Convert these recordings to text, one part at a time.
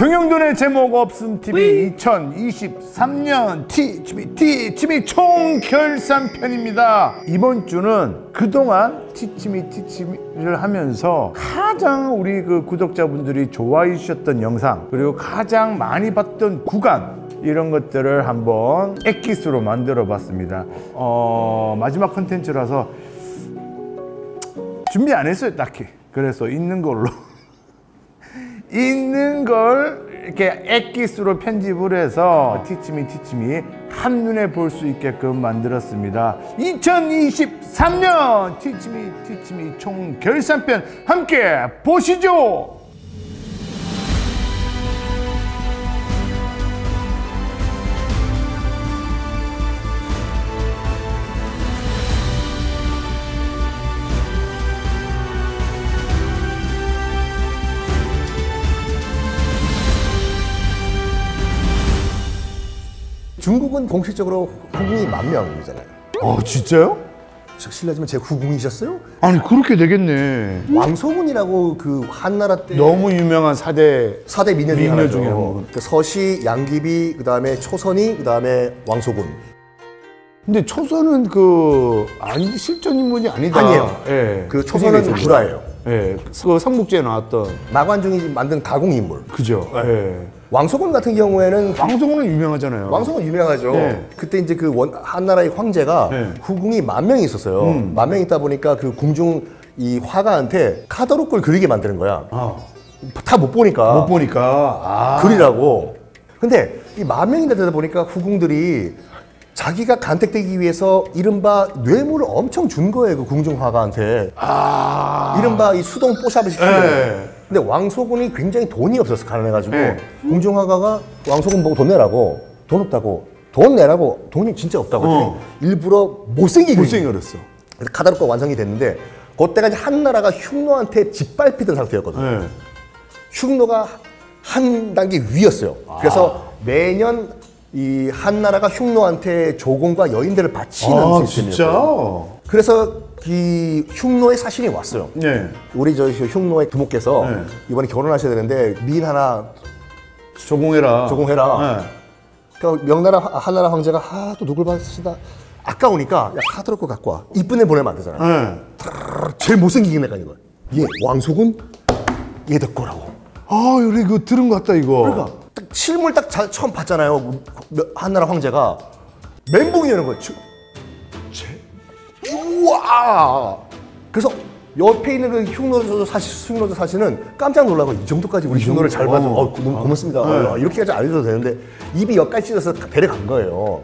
정영돈의 제목 없음 TV 2023년 티치미 총결산편입니다. 이번 주는 그동안 티치미를 하면서 가장 우리 그 구독자분들이 좋아해 주셨던 영상, 그리고 가장 많이 봤던 구간, 이런 것들을 한번 엑기스로 만들어 봤습니다. 마지막 컨텐츠라서 준비 안 했어요, 딱히. 그래서 있는 걸로 있는 걸 이렇게 엑기스로 편집을 해서 티치미 한눈에 볼 수 있게끔 만들었습니다. 2023년 티치미 총결산편 함께 보시죠. 중국은 공식적으로 후궁이 10,000명이잖아요. 진짜요? 실례지만 제 후궁이셨어요? 아니 그렇게 되겠네. 왕소군이라고 그 한나라 때 너무 유명한 4대 미녀 중에 미녀 중에 하나죠. 그 서시, 양귀비, 그 다음에 초선이, 그 다음에 왕소군. 근데 초선은 그 실존 인물이 아니다. 아니에요. 예. 그 초선은 불화예요. 예. 그 삼국지에 나왔던 마관중이 만든 가공 인물. 그죠. 예. 왕소군 같은 경우에는 왕소군은 유명하잖아요. 왕소군 유명하죠. 네. 그때 이제 그 한나라의 황제가 후궁이 10,000명이 있었어요. 10,000명 있다 보니까 그 궁중 이 화가한테 카더룩을 그리게 만드는 거야. 다 못 보니까. 그리라고. 근데 이 10,000명이 되다 보니까 후궁들이 자기가 간택되기 위해서 이른바 뇌물을 엄청 준 거예요, 그 궁중 화가한테. 이른바 이 수동 뽀샵을 시키는 거예요. 근데 왕소군이 굉장히 돈이 없어서 가난해가지고 궁중 화가가 왕소군 보고 돈 내라고, 돈 없다고, 돈 내라고, 돈이 진짜 없다고 일부러 못생기게 그랬어. 그래서 카다룩가 완성이 됐는데 그때가 이제 한나라가 흉노한테 짓밟히던 상태였거든요. 흉노가 한 단계 위였어요. 그래서 매년 이 한나라가 흉노한테 조공과 여인들을 바치는 시스템이었어요. 그래서 이 흉노의 사신이 왔어요. 네. 우리 저 흉노의 두목께서 이번에 결혼하셔야 되는데 미인 하나 조공해라. 네. 그러니까 명나라 한나라 황제가 또 누굴 받으시다 아까우니까 야 카드로코 갖고 와. 이쁜 애 보내면 안 되잖아. 제일 못생기긴 애가 이거. 얘 왕소군 얘 듣고라고. 우리 이거 들은 것 같다 이거. 그러니까 딱 실물 딱 처음 봤잖아요. 한나라 황제가 멘붕이 되는 거예요. 우와! 그래서 옆에 있는 그 흉노조 사실은 깜짝 놀라고 이 정도까지 우리 흉노를 잘 봐줘. 너무 고맙습니다. 이렇게까지 알려줘도 되는데 입이 여기까지 찢어서 데려간 거예요.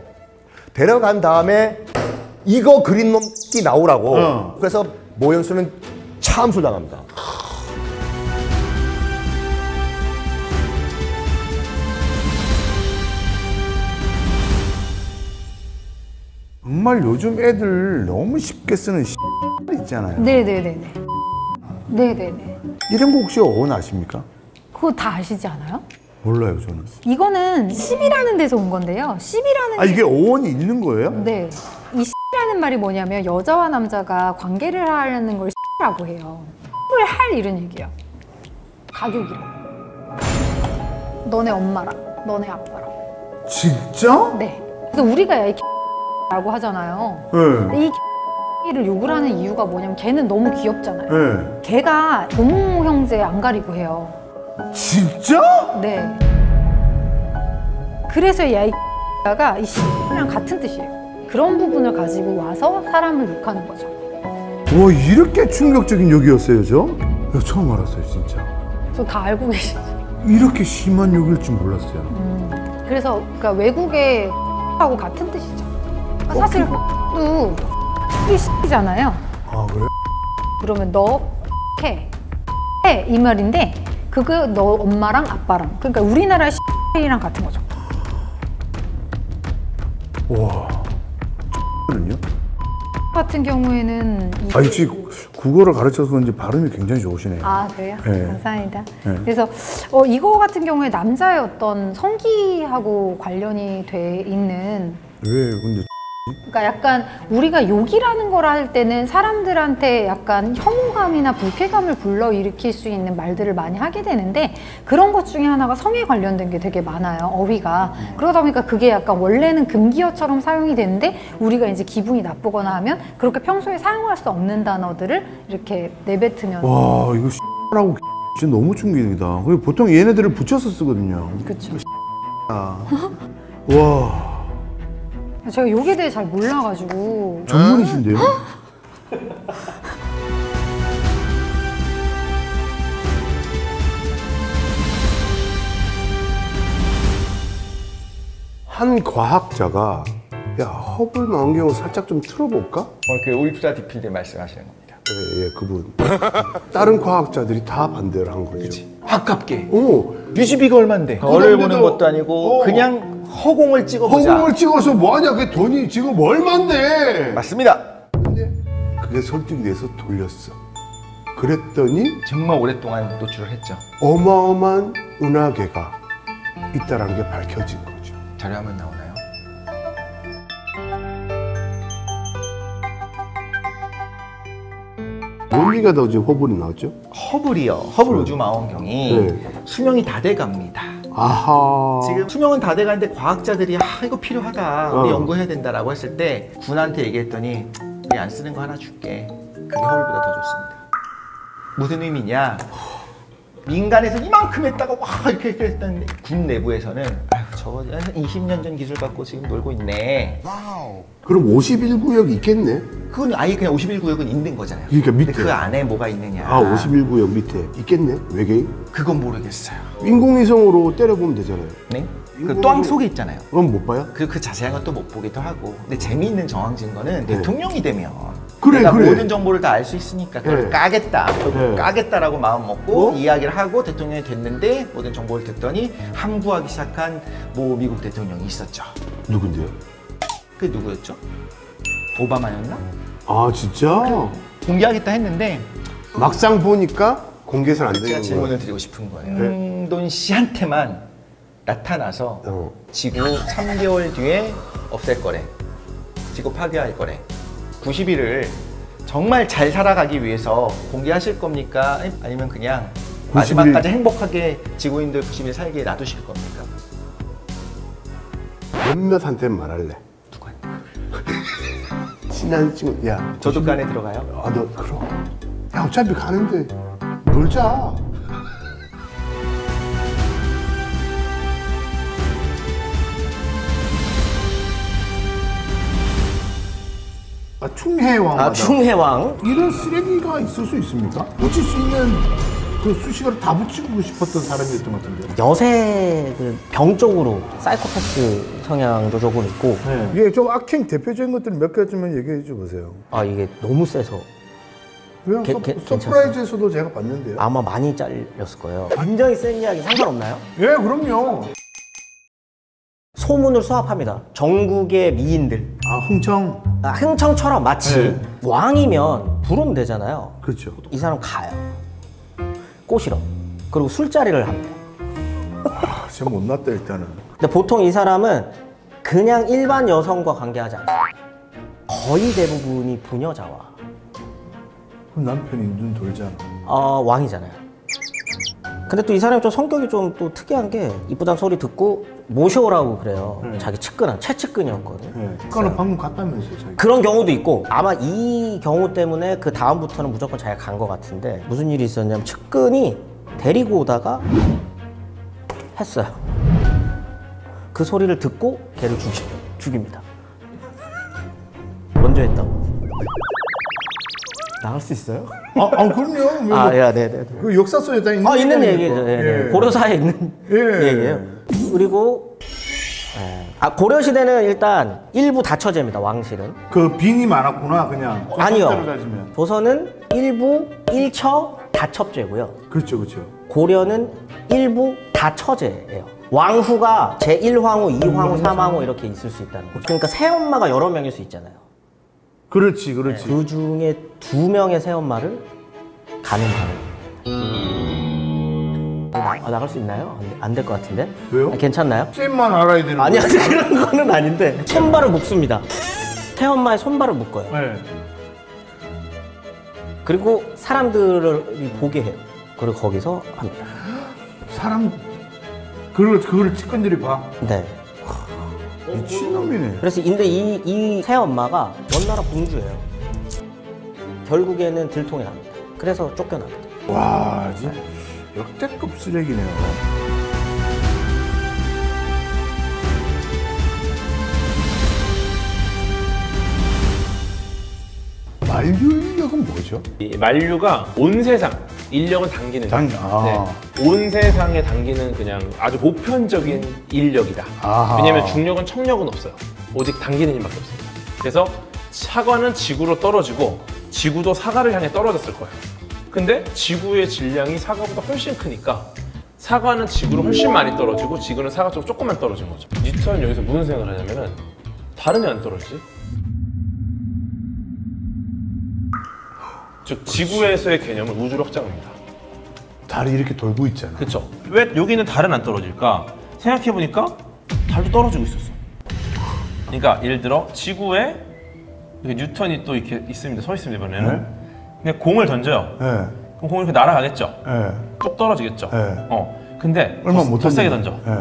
데려간 다음에 이거 그린 놈이 나오라고. 그래서 모연수는 참수를 당합니다. 정말 요즘 애들 너무 쉽게 쓰는 있잖아요. 네네네. 이런 거 혹시 어원 아십니까? 그거 다 아시지 않아요? 몰라요, 저는. 이거는 씹이라는 데서 온 건데요. 씹이라는 이게 어원이 있는 거예요? 네. 이 씹이라는 말이 뭐냐면 여자와 남자가 관계를 하려는 걸 씹이라고 해요. 씹을 할 이런 얘기예요. 가족이랑. 너네 엄마랑, 너네 아빠랑. 진짜? 네. 그래서 우리가 야, 이 라고 하잖아요. 이 를 욕을 하는 이유가 뭐냐면 걔는 너무 귀엽잖아요. 걔가 고모 형제 안 가리고 해요. 진짜? 네. 그래서 야, 이 가 이 랑 같은 뜻이에요. 그런 부분을 가지고 와서 사람을 욕하는 거죠. 와, 이렇게 충격적인 욕이었어요, 저? 이거 처음 알았어요, 진짜. 저 다 알고 계시죠? 이렇게 심한 욕일 줄 몰랐어요. 그래서 그러니까 외국의 하고 같은 뜻이죠. 사실 도 이잖아요. 그래? 그러면 너 해 이 말인데 그거 너 엄마랑 아빠랑, 그러니까 우리나라 이랑 같은 거죠. 와, 는요? 같은 경우에는 역시 국어를 가르쳐서 그런지 발음이 굉장히 좋으시네요. 그래요? 네. 감사합니다. 네. 그래서 이거 같은 경우에 남자의 어떤 성기하고 관련이 돼 있는. 왜 근데 그러니까 약간 우리가 욕이라는 걸 할 때는 사람들한테 약간 혐오감이나 불쾌감을 불러일으킬 수 있는 말들을 많이 하게 되는데 그런 것 중에 하나가 성에 관련된 게 되게 많아요. 어휘가. 그러다 보니까 그게 약간 원래는 금기어처럼 사용이 되는데 우리가 이제 기분이 나쁘거나 하면 그렇게 평소에 사용할 수 없는 단어들을 이렇게 내뱉으면 와 이거 라고 진짜 너무 충격이다. 보통 얘네들을 붙여서 쓰거든요. 그렇죠. 와 제가 욕에 대해 잘 몰라가지고 전문이신데요? 한 과학자가 야 허블 망원경을 살짝 좀 틀어볼까? 그 울트라 디필드 말씀하시는 겁니다. 예, 그분. 다른 과학자들이 다 반대를 한 거죠. 그치. 아깝게. 오, 뮤직비가 얼만데? 벌을 보는 것도 아니고 그냥 허공을 찍어보자. 허공을 찍어서 뭐하냐? 그 돈이 지금 얼만데? 맞습니다. 근데 그게 설득이 돼서 돌렸어. 그랬더니 정말 오랫동안 노출을 했죠. 어마어마한 은하계가 있다라는 게 밝혀진 거죠. 자료 한번 나오나요? 뭔 얘기가 더 지금 허블이 나왔죠? 허블이요. 허블 우주망원경이 수명이 다 돼갑니다. 아하. 지금 수명은 다 돼가는데 과학자들이 이거 필요하다, 우리 연구해야 된다라고 했을 때 군한테 얘기했더니 우리 안 쓰는 거 하나 줄게. 그게 허블보다 더 좋습니다. 무슨 의미냐? 민간에서 이만큼 했다가 와 이렇게 했다는데 군 내부에서는 아유 저거 20년 전 기술 갖고 지금 놀고 있네. 와우. 그럼 51구역이 있겠네? 그건 아예 그냥 51구역은 있는 거잖아요. 그러니까 밑에. 근데 그 안에 뭐가 있느냐. 아, 51구역 밑에 있겠네? 외계인? 그건 모르겠어요. 인공위성으로 때려보면 되잖아요. 네? 그 또한 속에 있잖아요. 그건 못 봐요? 그 자세한 건 또 못 보기도 하고. 근데 재미있는 정황 증거는 대통령이 되면 그래, 내가 그래. 모든 정보를 다 알 수 있으니까 그걸 까겠다. 까겠다라고 마음 먹고 이야기를 하고 대통령이 됐는데 모든 정보를 듣더니 함구하기 시작한 모 미국 대통령이 있었죠. 누군데요? 그게 누구였죠? 오바마였나? 아, 진짜? 공개하겠다 했는데 막상 보니까 공개선 안 되는 제가 거야. 질문을 드리고 싶은 거예요. 홍돈 씨한테만 나타나서 지구 3개월 뒤에 없앨 거래. 지구 파괴할 거래. 90일을 정말 잘 살아가기 위해서 공개하실 겁니까? 아니면 그냥 90일. 마지막까지 행복하게 지구인들 90일 살게 놔두실 겁니까? 몇몇한테는 말할래. 누구한테? 친한 친구, 야. 저도간에 들어가요? 아, 너, 그럼. 야, 어차피 가는데 놀자. 아, 충해왕. 아, 충해왕. 이런 쓰레기가 있을 수 있습니까? 붙일 수 있는 그 수식어를 다 붙이고 싶었던 사람이었던 것 같은데. 여세 그 병 쪽으로 사이코패스 성향도 조금 있고. 이게 좀 악행 대표적인 것들 몇 가지만 얘기해 줘 보세요. 아, 이게 너무 세서 그냥 서프라이즈에서도 제가 봤는데요. 아마 많이 잘렸을 거예요. 굉장히 센 이야기 상관없나요? 예, 그럼요. 소문을 수합합니다. 전국의 미인들. 아, 흥청. 아, 흥청처럼 마치 왕이면 부르면 되잖아요. 그렇죠. 이 사람 가요. 꼬시러. 그리고 술자리를 합니다. 아, 진짜 못났다 일단은. 근데 보통 이 사람은 그냥 일반 여성과 관계하지 않아요. 거의 대부분이 부녀자와 그럼 남편이 눈 돌잖아. 왕이잖아요. 근데 또 이 사람이 좀 성격이 좀 또 특이한 게 이쁘다는 소리 듣고 모셔오라고 그래요. 자기 측근한 최측근이었거든요. 그거는 방금 갔다면서요, 자기. 그런 경우도 있고 아마 이 경우 때문에 그 다음부터는 무조건 자기가 간 것 같은데 무슨 일이 있었냐면 측근이 데리고 오다가 했어요. 그 소리를 듣고 걔를 죽입니다. 먼저 했다고. 나갈 수 있어요? 그럼요. 아, 예, 네. 그 역사 속에 다 있는 있는 얘기니까. 얘기죠. 예. 고려사에 있는 얘기예요. 그리고 고려 시대는 일단 일부 다처제입니다. 왕실은. 그 빈이 많았구나, 그냥. 아니요. 따지면. 조선은 일부 일처 다첩제고요. 그렇죠, 그렇죠. 고려는 일부 다처제예요. 왕후가 제1황후, 2황후, 3황후 이렇게 있을 수 있다는 거죠. 그러니까 새엄마가 여러 명일 수 있잖아요. 그렇지. 그 중에 2명의 새엄마를 가늠하는. 나갈 수 있나요? 안 될 것 같은데? 왜요? 괜찮나요? 쌤만 알아야 되는 아니, 거예요? 그런 거는 아닌데. 손발을 묶습니다. 새엄마의 손발을 묶어요. 네. 그리고 사람들을 보게 해요. 그리고 거기서 합니다. 사람 그걸 측근들이 봐. 네. 미친놈이네. 그래서 근데 이 새엄마가 원나라 공주예요. 결국에는 들통이 납니다. 그래서 쫓겨납니다. 와, 진짜 역대급 쓰레기네요. 만류 인력은 뭐죠? 이 만류가 온 세상 인력을 당기는 온 세상에 당기는 그냥 아주 보편적인 인력이다. 아하. 왜냐면 중력은 청력은 없어요. 오직 당기는 힘밖에 없습니다. 그래서 사과는 지구로 떨어지고 지구도 사과를 향해 떨어졌을 거예요. 근데 지구의 질량이 사과보다 훨씬 크니까 사과는 지구로 훨씬 많이 떨어지고 지구는 사과 쪽으로 조금만 떨어진 거죠. 뉴턴은 여기서 무슨 생각을 하냐면은 다른 애 안 떨어지지? 즉 지구에서의 개념은 우주로 확장합니다. 달이 이렇게 돌고 있잖아. 그렇죠. 왜 여기는 달은 안 떨어질까? 생각해보니까 달도 떨어지고 있었어. 그러니까 예를 들어 지구에 뉴턴이 또 이렇게 있습니다. 서 있습니다. 이번에는. 네? 그냥 공을 던져요. 네. 그럼 공이 이렇게 날아가겠죠. 네. 쭉 떨어지겠죠. 네. 근데 얼마 못 더 세게 던져. 네.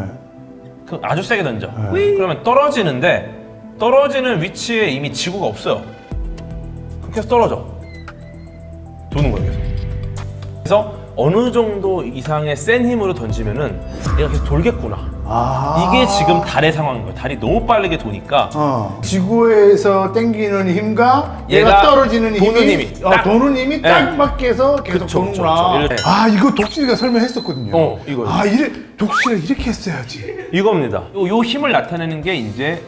그럼 아주 세게 던져. 그러면 떨어지는데 떨어지는 위치에 이미 지구가 없어요. 그럼 계속 떨어져. 도는 거예요, 계속. 그래서 어느 정도 이상의 센 힘으로 던지면은 얘가 계속 돌겠구나. 이게 지금 달의 상황인 거예요. 달이 너무 빠르게 도니까 지구에서 당기는 힘과 얘가 떨어지는 힘이 도는 힘이 딱 맞게서 계속 도는구나. 이거 독실이가 설명했었거든요. 이거. 독실이가 이렇게 했어야지. 이겁니다. 요 힘을 나타내는 게 이제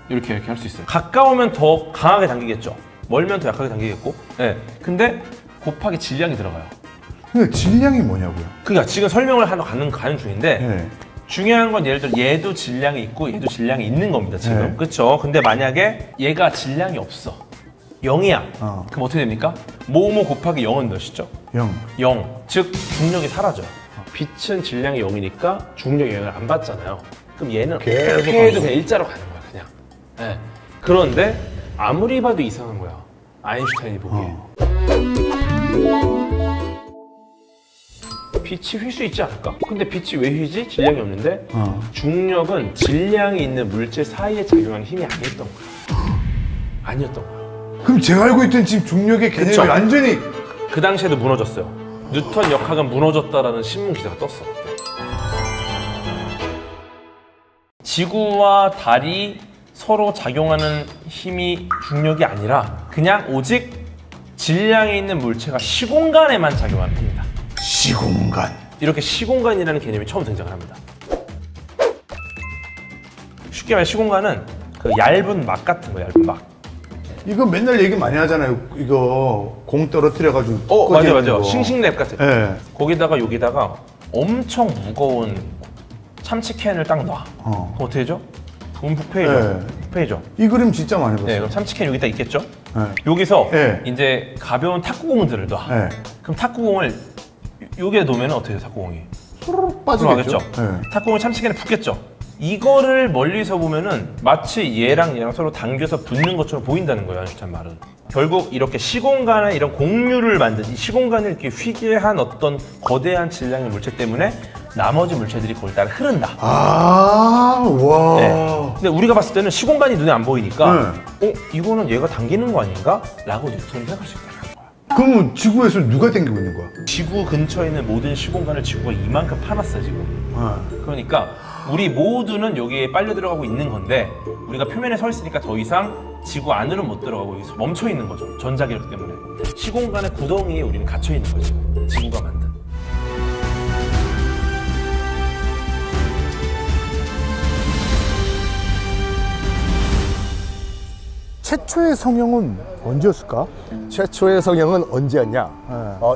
이렇게 할 수 있어요. 가까우면 더 강하게 당기겠죠. 멀면 더 약하게 당기겠고. 네. 근데 곱하기 질량이 들어가요. 근데 질량이 뭐냐고요? 그러니까 지금 설명을 하러 가는 중인데 네. 중요한 건 예를 들어 얘도 질량이 있고 얘도 질량이 있는 겁니다 지금. 네. 그렇죠? 근데 만약에 얘가 질량이 없어 0이야 그럼 어떻게 됩니까? 뭐뭐 곱하기 0은 몇이죠? 0. 즉 중력이 사라져요. 빛은 질량이 0이니까 중력 영향을 안 받잖아요. 그럼 얘는 어떻게 해도 그냥 일자로 가는 거야 그냥. 네. 그런데 아무리 봐도 이상한 거야 아인슈타인이 보기에. 빛이 휠 수 있지 않을까? 근데 빛이 왜 휘지? 질량이 없는데 중력은 질량이 있는 물질 사이에 작용하는 힘이 아니었던 거야. 아니었던 거야. 그럼 제가 알고 있던 지금 중력의 개념이 그쵸? 완전히 그 당시에도 무너졌어요. 뉴턴 역학은 무너졌다라는 신문 기사가 떴어. 지구와 달이 서로 작용하는 힘이 중력이 아니라 그냥 오직 질량이 있는 물체가 시공간에만 작용하는 힘이다. 시공간. 이렇게 시공간이라는 개념이 처음 등장을 합니다. 쉽게 말해 시공간은 그 얇은 막 같은 거예요. 얇은 막. 이거 맨날 얘기 많이 하잖아요. 이거 공 떨어뜨려가지고. 맞아. 싱싱랩 같은. 네. 거기다가 여기다가 엄청 무거운 참치캔을 딱 놔. 그럼 어떻게 되죠? 북페이죠. 북페이죠. 이 그림 진짜 많이 봤어요. 네, 그럼 참치캔 여기다 있겠죠? 네. 여기서 네. 이제 가벼운 탁구공들을 놔. 네. 그럼 탁구공을 여기에 놓으면 어떻게 돼요, 탁구공이? 소르륵 빠지겠죠. 네. 탁구공을 참치캔에 붓겠죠. 이거를 멀리서 보면은 마치 얘랑 서로 당겨서 붙는 것처럼 보인다는 거예요, 아인슈타인 말은. 결국 이렇게 시공간에 이런 공유를 만든 이 시공간을 이렇게 휘게 한 어떤 거대한 질량의 물체 때문에 나머지 물체들이 그걸 따라 흐른다. 와. 네. 근데 우리가 봤을 때는 시공간이 눈에 안 보이니까 이거는 얘가 당기는 거 아닌가? 라고 뉴턴이 생각할 수 있다는 거야. 그러면 지구에서 누가 당기고 있는 거야? 지구 근처에 있는 모든 시공간을 지구가 이만큼 파놨어 지금. 그러니까 우리 모두는 여기에 빨려 들어가고 있는 건데 우리가 표면에 서 있으니까 더 이상 지구 안으로 못 들어가고 여기서 멈춰 있는 거죠. 전자기력 때문에. 시공간의 구덩이에 우리는 갇혀 있는 거죠. 지구가 만든. 최초의 성형은 언제였을까? 최초의 성형은 언제였냐?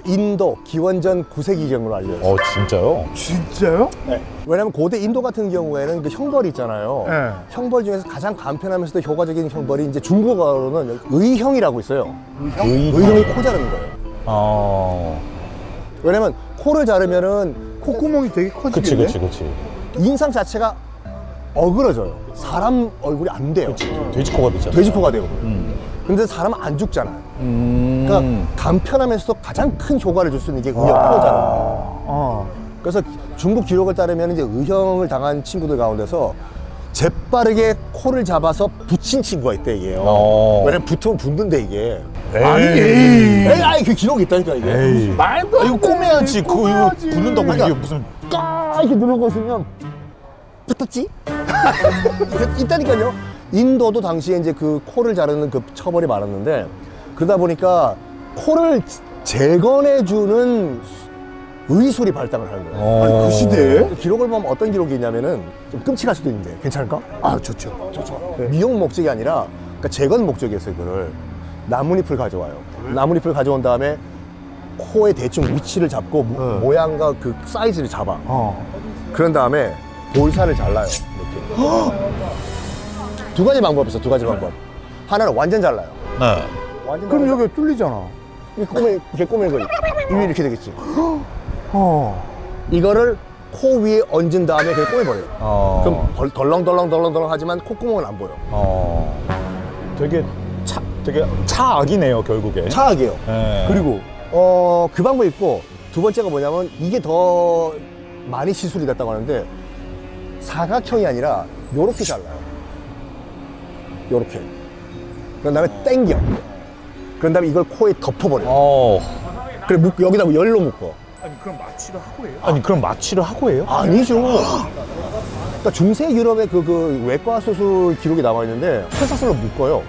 인도 기원전 9세기경으로 알려졌어요. 진짜요? 진짜요? 네. 왜냐면 고대 인도 같은 경우에는 그 형벌이 있잖아요. 네. 형벌 중에서 가장 간편하면서도 효과적인 형벌이 이제 중국어로는 의형이라고 있어요. 의형이 코 자르는 거예요. 왜냐면 코를 자르면은 콧구멍이 되게 커지겠네. 그치. 인상 자체가 어그러져요. 사람 얼굴이 안 돼요. 돼지코가 되잖아. 돼지코가 돼요. 근데 사람은 안 죽잖아. 그러니까 간편하면서도 가장 큰 효과를 줄 수 있는 게 코잖아. 그래서 중국 기록을 따르면 이제 의형을 당한 친구들 가운데서 재빠르게 코를 잡아서 붙인 친구가 있대, 이게요. 왜냐면 붙으면 붓는데, 이게. 아니, 그 기록이 있다니까, 이게. 말도 안 돼. 이거 꼬매야지. 이거 붙는다고 이게 무슨. 이렇게 누르고 있으면 붙었지? 있다니까요. 인도도 당시에 이제 그 코를 자르는 그 처벌이 많았는데, 그러다 보니까 코를 재건해주는 의술이 발달을 하는 거예요. 아니, 그 시대에? 기록을 보면 어떤 기록이 있냐면은 좀 끔찍할 수도 있는데 괜찮을까? 아, 좋죠. 네. 미용 목적이 아니라 그러니까 재건 목적이었어요. 그걸 나뭇잎을 가져와요. 나뭇잎을 가져온 다음에 코의 대충 위치를 잡고 모양과 그 사이즈를 잡아. 그런 다음에 볼살을 잘라요. 이렇게. 두 가지 방법이 있어. 두 가지 방법. 하나는 완전 잘라요. 네. 완전 그럼 여기 뚫리잖아. 이렇게 꼬매고 입이 이렇게 되겠지. 이거를 코 위에 얹은 다음에 그냥 꼬매버려요. 그럼 덜렁덜렁 하지만 콧구멍은 안 보여. 되게 차악이네요, 결국에. 차악이에요. 네. 그리고 그 방법이 있고, 두 번째가 뭐냐면 이게 더 많이 시술이 됐다고 하는데 사각형이 아니라 요렇게 잘라요. 요렇게. 그런 다음에 땡겨. 그런 다음에 이걸 코에 덮어버려요. 그래, 여기다 열로 묶어. 아니, 그럼 마취를 하고 해요? 아니, 그럼 마취를 하고 해요? 아니죠. 그러니까 중세 유럽의 그 외과 수술 기록이 남아 있는데 쇠사슬로 묶어요.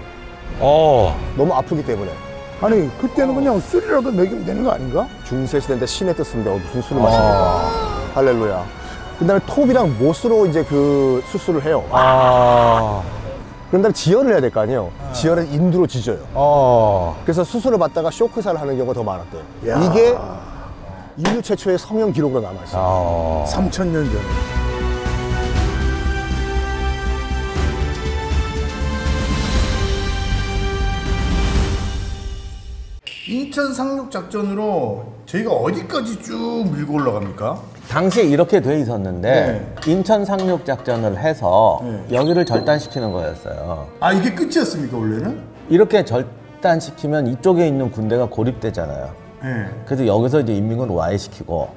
너무 아프기 때문에. 아니, 그때는 그냥 술이라도 먹이면 되는 거 아닌가? 중세 시대인데 신의 뜻인데 무슨 술을 마십니까? 할렐루야. 그다음에 톱이랑 못으로 이제 그 수술을 해요. 그런 다음에 지혈을 해야 될 거 아니에요. 지혈은 인두로 지져요. 그래서 수술을 받다가 쇼크사를 하는 경우가 더 많았대요. 이게 인류 최초의 성형 기록으로 남아있어요. 3000년 전. 인천 상륙 작전으로 저희가 어디까지 쭉 밀고 올라갑니까? 당시에 이렇게 돼 있었는데 인천 상륙 작전을 해서 여기를 절단시키는 거였어요. 아, 이게 끝이었습니까, 원래는? 이렇게 절단시키면 이쪽에 있는 군대가 고립되잖아요. 그래서 여기서 이제 인민군을 와해시키고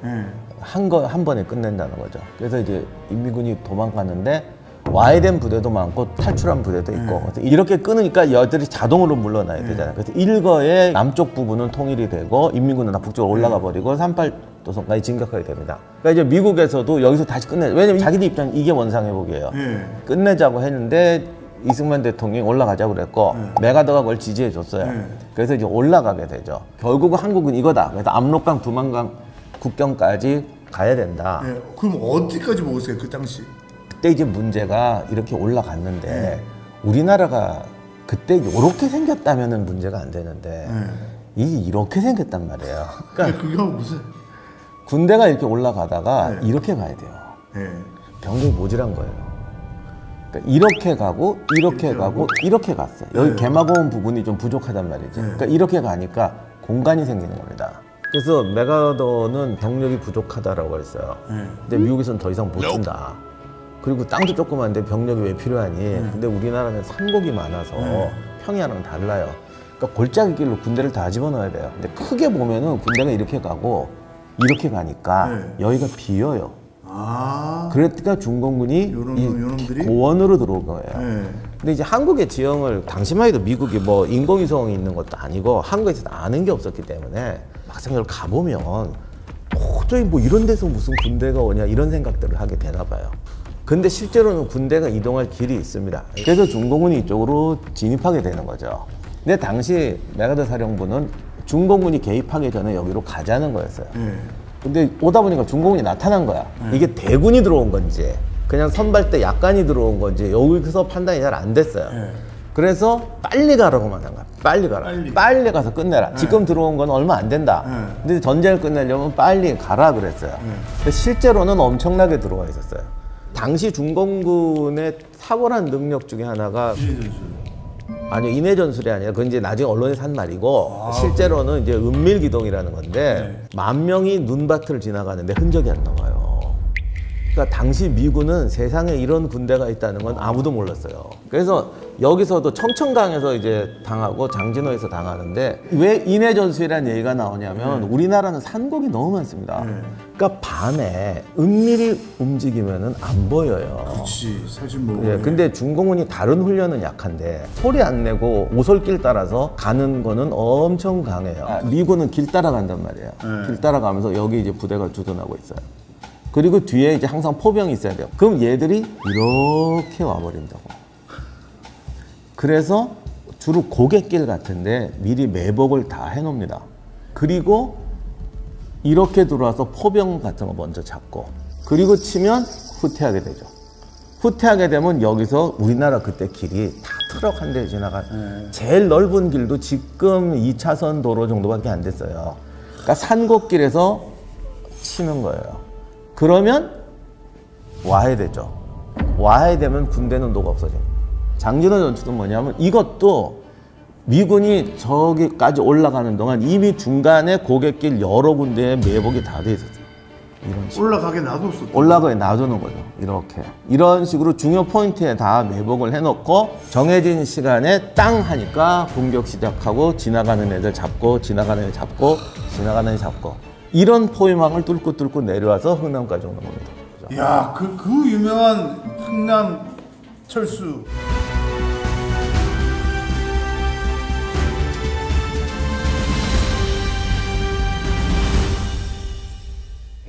한 번에 끝낸다는 거죠. 그래서 이제 인민군이 도망갔는데 와해된 부대도 많고 탈출한 부대도 있고 그래서 이렇게 끊으니까 여들이 자동으로 물러나야 되잖아요. 그래서 일거의 남쪽 부분은 통일이 되고 인민군은 북쪽으로 올라가 버리고 38도선까지 진격하게 됩니다. 그러니까 이제 미국에서도 여기서 다시 끝내. 왜냐면 자기들 입장은 이게 원상회복이에요. 끝내자고 했는데 이승만 대통령이 올라가자고 그랬고 메가더가 그걸 지지해 줬어요. 그래서 이제 올라가게 되죠. 결국은 한국은 이거다. 그래서 압록강, 두만강 국경까지 가야 된다. 그럼 어디까지 먹었어요, 그 당시? 그때 이제 문제가 이렇게 올라갔는데 우리나라가 그때 이렇게 생겼다면은 문제가 안 되는데 이게 이렇게 생겼단 말이에요. 그러니까 그게 무슨 군대가 이렇게 올라가다가 이렇게 가야 돼요. 병력이 모자란 거예요. 그러니까 이렇게 가고 이렇게 가고 이렇게 갔어요. 여기 개마고원 부분이 좀 부족하단 말이지. 그러니까 이렇게 가니까 공간이 생기는 겁니다. 그래서 메가더는 병력이 부족하다라고 했어요. 근데 미국에서는 더 이상 못 준다. 그리고 땅도 조그만데 병력이 왜 필요하니? 근데 우리나라는 산곡이 많아서 평야랑 달라요. 그러니까 골짜기 길로 군대를 다 집어넣어야 돼요. 근데 크게 보면은 군대가 이렇게 가고 이렇게 가니까 여기가 비어요. 그러니까 중공군이 이 고원으로 들어온 거예요. 근데 이제 한국의 지형을 당시만 해도 미국이 뭐 인공위성이 있는 것도 아니고 한국에서 아는 게 없었기 때문에 막상 여기 가보면 도저히 뭐 이런 데서 무슨 군대가 오냐 이런 생각들을 하게 되나 봐요. 근데 실제로는 군대가 이동할 길이 있습니다. 그래서 중공군이 이쪽으로 진입하게 되는 거죠. 근데 당시 메가더 사령부는 중공군이 개입하기 전에 여기로 가자는 거였어요. 근데 오다 보니까 중공군이 나타난 거야. 이게 대군이 들어온 건지 그냥 선발대 약간이 들어온 건지 여기서 판단이 잘 안 됐어요. 그래서 빨리 가라고만 한 거야. 빨리 가라. 빨리 가서 끝내라. 지금 들어온 건 얼마 안 된다. 근데 전쟁을 끝내려면 빨리 가라 그랬어요. 근데 실제로는 엄청나게 들어와 있었어요. 당시 중공군의 탁월한 능력 중에 하나가 아니요, 인해전술이 아니라 그건 이제 나중에 언론에서 한 말이고 실제로는 이제 은밀기동이라는 건데 10,000명이 눈밭을 지나가는데 흔적이 안 남아요. 그러니까 당시 미군은 세상에 이런 군대가 있다는 건 아무도 몰랐어요. 그래서 여기서도 청천강에서 이제 당하고 장진호에서 당하는데 왜 인해전술이라는 얘기가 나오냐면 우리나라는 산곡이 너무 많습니다. 그러니까 밤에 은밀히 움직이면은 안 보여요. 그렇지, 사실 뭐. 예, 근데 중공군이 다른 훈련은 약한데 소리 안 내고 오솔길 따라서 가는 거는 엄청 강해요. 미군은 길 따라간단 말이에요. 길 따라가면서 여기 이제 부대가 주둔하고 있어요. 그리고 뒤에 이제 항상 포병이 있어야 돼요. 그럼 얘들이 이렇게 와버린다고. 그래서 주로 고갯길 같은데 미리 매복을 다 해놓습니다. 그리고 이렇게 들어와서 포병 같은 거 먼저 잡고 그리고 치면 후퇴하게 되죠. 후퇴하게 되면 여기서 우리나라 그때 길이 다 트럭 한 대 지나간 제일 넓은 길도 지금 2차선 도로 정도밖에 안 됐어요. 그러니까 산곡길에서 치는 거예요. 그러면 와야 되죠. 와야 되면 군대는 녹아 없어져요. 장진호 전투도 뭐냐면 이것도 미군이 저기까지 올라가는 동안 이미 중간에 고갯길 여러 군데에 매복이 다 돼 있었어요. 이런 식으로. 올라가게 놔뒀어. 올라가게 놔두는 거죠. 이렇게. 이런 식으로 중요 포인트에 다 매복을 해놓고 정해진 시간에 땅 하니까 공격 시작하고 지나가는 애들 잡고 지나가는 애들 잡고 지나가는 애들 잡고 이런 포위망을 뚫고 내려와서 흥남까지 오는 겁니다. 야, 그 유명한 흥남 철수.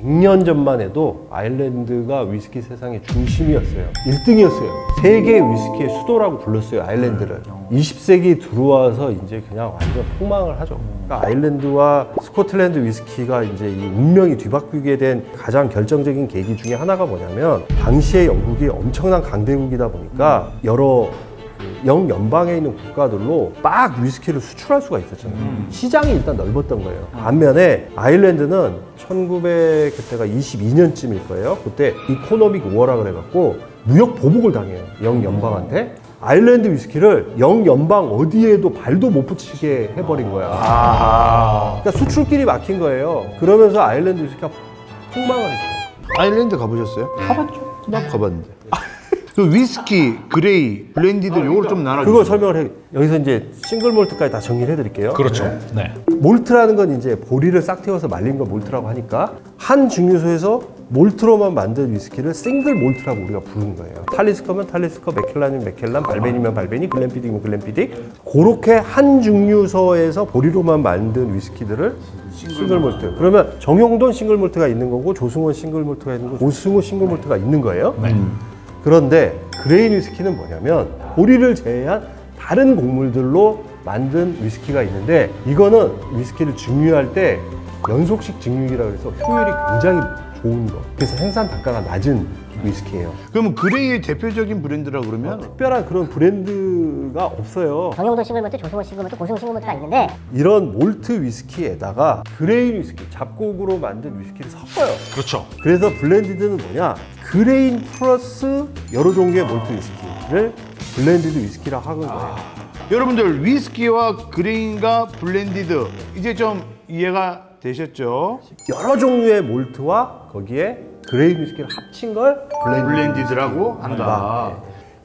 100년 전만 해도 아일랜드가 위스키 세상의 중심이었어요. 1등이었어요. 세계 위스키의 수도라고 불렀어요, 아일랜드를. 20세기 들어와서 이제 그냥 완전 폭망을 하죠. 그러니까 아일랜드와 스코틀랜드 위스키가 이제 이 운명이 뒤바뀌게 된 가장 결정적인 계기 중에 하나가 뭐냐면 당시에 영국이 엄청난 강대국이다 보니까 여러 영연방에 있는 국가들로 막 위스키를 수출할 수가 있었잖아요. 시장이 일단 넓었던 거예요. 반면에 아일랜드는 1900 그때가 22년쯤일 거예요. 그때 이코노믹 워라 그래갖고 무역 보복을 당해요. 영연방한테. 아일랜드 위스키를 영연방 어디에도 발도 못 붙이게 해버린 거야. 그러니까 수출길이 막힌 거예요. 그러면서 아일랜드 위스키가 폭망을 했죠. 아일랜드 가보셨어요? 가봤죠. 나 가봤는데. 그 위스키, 그레이, 블렌디드 요걸 좀 나눠주세요. 그거 설명을 해. 여기서 이제 싱글 몰트까지 다 정리를 해드릴게요. 그렇죠. 네. 몰트라는 건 이제 보리를 싹 태워서 말린 걸 몰트라고 하니까 한 증류소에서 몰트로만 만든 위스키를 싱글 몰트라고 우리가 부르는 거예요. 탈리스커면 탈리스커, 맥켈란이면 맥켈란, 발베니면 발베니, 글렌피딕이면 글렌피딕. 그렇게 한 증류소에서 보리로만 만든 위스키들을 싱글 몰트. 그러면 정용돈 싱글 몰트가 있는 거고 조승원 싱글 몰트가 있는 거고 고승호 싱글 몰트가 있는 거예요. 그런데 그레인 위스키는 뭐냐면 보리를 제외한 다른 곡물들로 만든 위스키가 있는데 이거는 위스키를 증류할 때 연속식 증류기라고 해서 효율이 굉장히 좋은 거. 그래서 생산 단가가 낮은 위스키예요. 그러면 그레이의 대표적인 브랜드라 그러면? 특별한 그런 브랜드가 없어요. 정용돈 싱글몰트, 조승호 싱글몰트, 고승호 싱글몰트가 있는데 이런 몰트 위스키에다가 그레인 위스키, 잡곡으로 만든 위스키를 섞어요. 그렇죠. 그래서 블렌디드는 뭐냐? 그레인 플러스 여러 종류의 몰트 위스키를 블렌디드 위스키라고 하는 거예요. 여러분들 위스키와 그레인과 블렌디드 이제 좀 이해가 되셨죠? 여러 종류의 몰트와 거기에 그레인 위스키를 합친 걸 블렌디드라고 한다.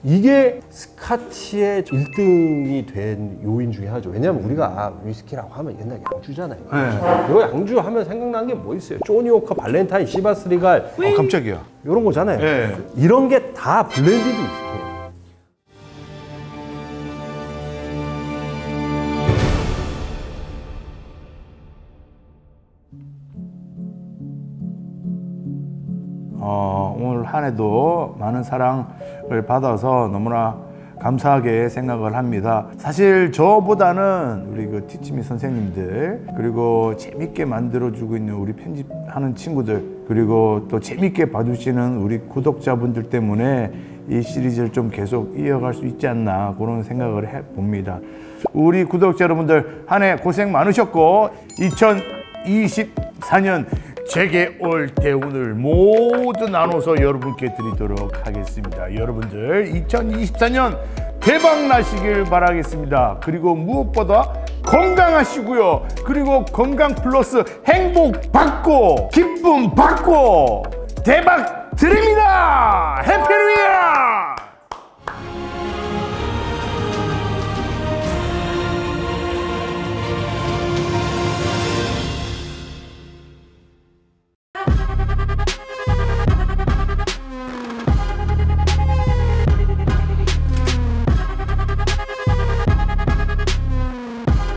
이게 스카치의 1등이 된 요인 중에 하나죠. 왜냐면 우리가 위스키라고 하면 옛날 양주잖아요. 이거 양주 하면 생각나는 게 뭐 있어요? 조니 워커, 발렌타인, 시바스 리갈. 깜짝이야. 이런 거잖아요. 네. 이런 게 다 블렌디드 위스키예요. 오늘 한 해도 많은 사랑을 받아서 너무나 감사하게 생각을 합니다. 사실 저보다는 우리 그 티치미 선생님들 그리고 재밌게 만들어주고 있는 우리 편집하는 친구들 그리고 또 재밌게 봐주시는 우리 구독자분들 때문에 이 시리즈를 좀 계속 이어갈 수 있지 않나 그런 생각을 해봅니다. 우리 구독자 여러분들 한 해 고생 많으셨고 2024년 제게 올 대운을 모두 나눠서 여러분께 드리도록 하겠습니다. 여러분들 2024년 대박 나시길 바라겠습니다. 그리고 무엇보다 건강하시고요. 그리고 건강 플러스 행복 받고 기쁨 받고 대박 드립니다. 해피 뉴 이어!